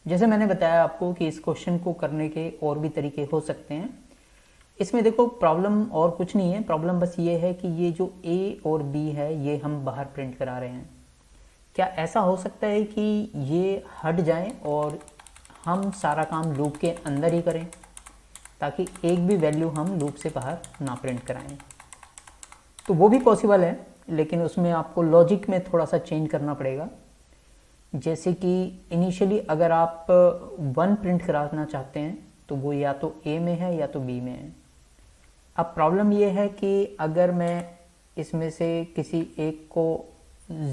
जैसे मैंने बताया आपको कि इस क्वेश्चन को करने के और भी तरीके हो सकते हैं। इसमें देखो प्रॉब्लम और कुछ नहीं है, प्रॉब्लम बस ये है कि ये जो ए और बी है ये हम बाहर प्रिंट करा रहे हैं। क्या ऐसा हो सकता है कि ये हट जाएं और हम सारा काम लूप के अंदर ही करें, ताकि एक भी वैल्यू हम लूप से बाहर ना प्रिंट कराएं? तो वो भी पॉसिबल है, लेकिन उसमें आपको लॉजिक में थोड़ा सा चेंज करना पड़ेगा। जैसे कि इनिशियली अगर आप 1 प्रिंट कराना चाहते हैं तो वो या तो ए में है या तो बी में है। अब प्रॉब्लम ये है कि अगर मैं इसमें से किसी एक को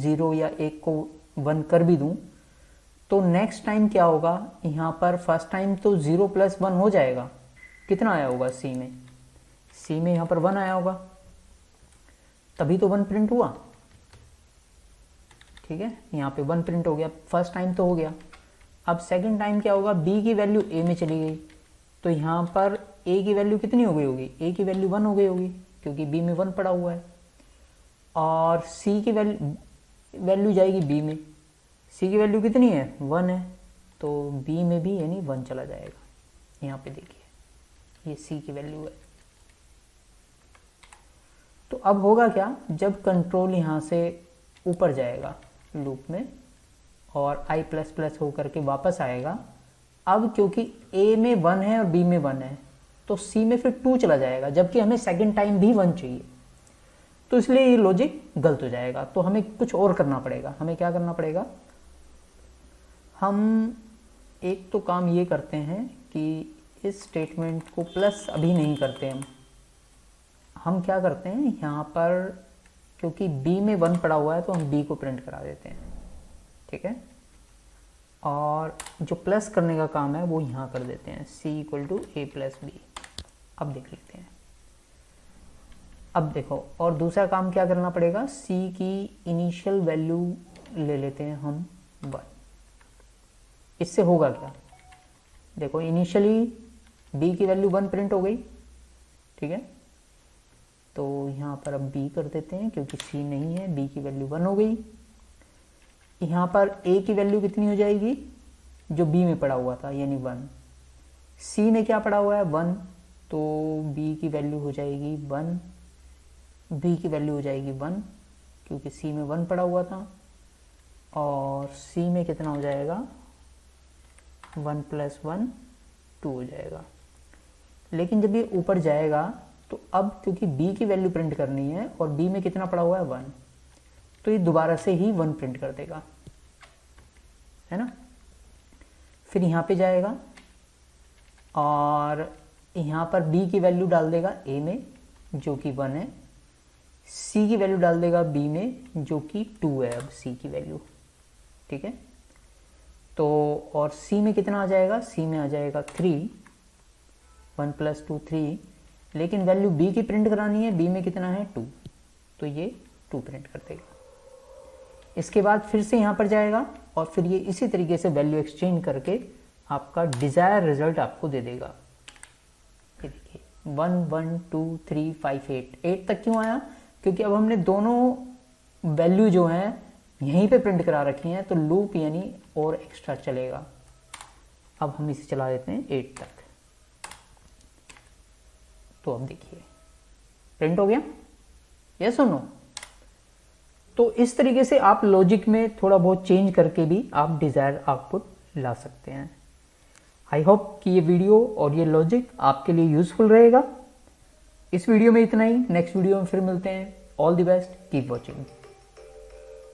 0 या एक को 1 कर भी दूं तो नेक्स्ट टाइम क्या होगा, यहाँ पर फर्स्ट टाइम तो 0 + 1 हो जाएगा। कितना आया होगा सी में? सी में यहाँ पर 1 आया होगा, तभी तो 1 प्रिंट हुआ। ठीक है, यहाँ पे 1 प्रिंट हो गया, फर्स्ट टाइम तो हो गया। अब सेकंड टाइम क्या होगा, बी की वैल्यू ए में चली गई, तो यहाँ पर ए की वैल्यू कितनी हो गई होगी? ए की वैल्यू 1 हो गई होगी, क्योंकि बी में 1 पड़ा हुआ है। और सी की वैल्यू जाएगी बी में, सी की वैल्यू कितनी है? 1 है, तो बी में भी यानी 1 चला जाएगा। यहाँ पे देखिए ये सी की वैल्यू है। तो अब होगा क्या, जब कंट्रोल यहाँ से ऊपर जाएगा लूप में और i++ होकर के वापस आएगा, अब क्योंकि a में 1 है और b में 1 है तो c में फिर 2 चला जाएगा, जबकि हमें सेकंड टाइम भी 1 चाहिए। तो इसलिए ये लॉजिक गलत हो जाएगा। तो हमें कुछ और करना पड़ेगा। हमें क्या करना पड़ेगा, हम एक तो काम ये करते हैं कि इस स्टेटमेंट को प्लस अभी नहीं करते हम क्या करते हैं, यहाँ पर क्योंकि b में 1 पड़ा हुआ है तो हम b को प्रिंट करा देते हैं। ठीक है, और जो प्लस करने का काम है वो यहाँ कर देते हैं, c = a + b। अब देख लेते हैं। अब देखो, और दूसरा काम क्या करना पड़ेगा, c की इनिशियल वैल्यू ले लेते हैं हम 1। इससे होगा क्या, देखो इनिशियली b की वैल्यू 1 प्रिंट हो गई। ठीक है, तो यहाँ पर अब b कर देते हैं, क्योंकि c नहीं है, b की वैल्यू 1 हो गई। यहाँ पर a की वैल्यू कितनी हो जाएगी, जो b में पड़ा हुआ था यानी 1। c में क्या पड़ा हुआ है, 1, तो b की वैल्यू हो जाएगी 1, b की वैल्यू हो जाएगी 1, क्योंकि c में 1 पड़ा हुआ था। और c में कितना हो जाएगा, 1 + 1 2 हो जाएगा। लेकिन जब ये ऊपर जाएगा तो अब क्योंकि b की वैल्यू प्रिंट करनी है और b में कितना पड़ा हुआ है 1, तो ये दोबारा से ही 1 प्रिंट कर देगा, है ना। फिर यहाँ पे जाएगा और यहाँ पर b की वैल्यू डाल देगा a में जो कि 1 है, c की वैल्यू डाल देगा b में जो कि 2 है अब c की वैल्यू। ठीक है, तो और c में कितना आ जाएगा, c में आ जाएगा 3, 1 + 2 3, लेकिन वैल्यू b की प्रिंट करानी है, b में कितना है 2, तो ये 2 प्रिंट कर देगा। इसके बाद फिर से यहाँ पर जाएगा और फिर ये इसी तरीके से वैल्यू एक्सचेंज करके आपका डिज़ायर रिजल्ट आपको दे देगा। ये देखिए 1 1 2 3 5 8 तक क्यों आया, क्योंकि अब हमने दोनों वैल्यू जो हैं यहीं पे प्रिंट करा रखी हैं, तो लूप यानी और एक्स्ट्रा चलेगा। अब हम इसे चला देते हैं 8 तक, तो अब देखिए प्रिंट हो गया, यस और नो। तो इस तरीके से आप लॉजिक में थोड़ा बहुत चेंज करके भी आप डिज़ायर आउटपुट ला सकते हैं। आई होप कि ये वीडियो और ये लॉजिक आपके लिए यूजफुल रहेगा। इस वीडियो में इतना ही, नेक्स्ट वीडियो में फिर मिलते हैं। All the best, keep watching.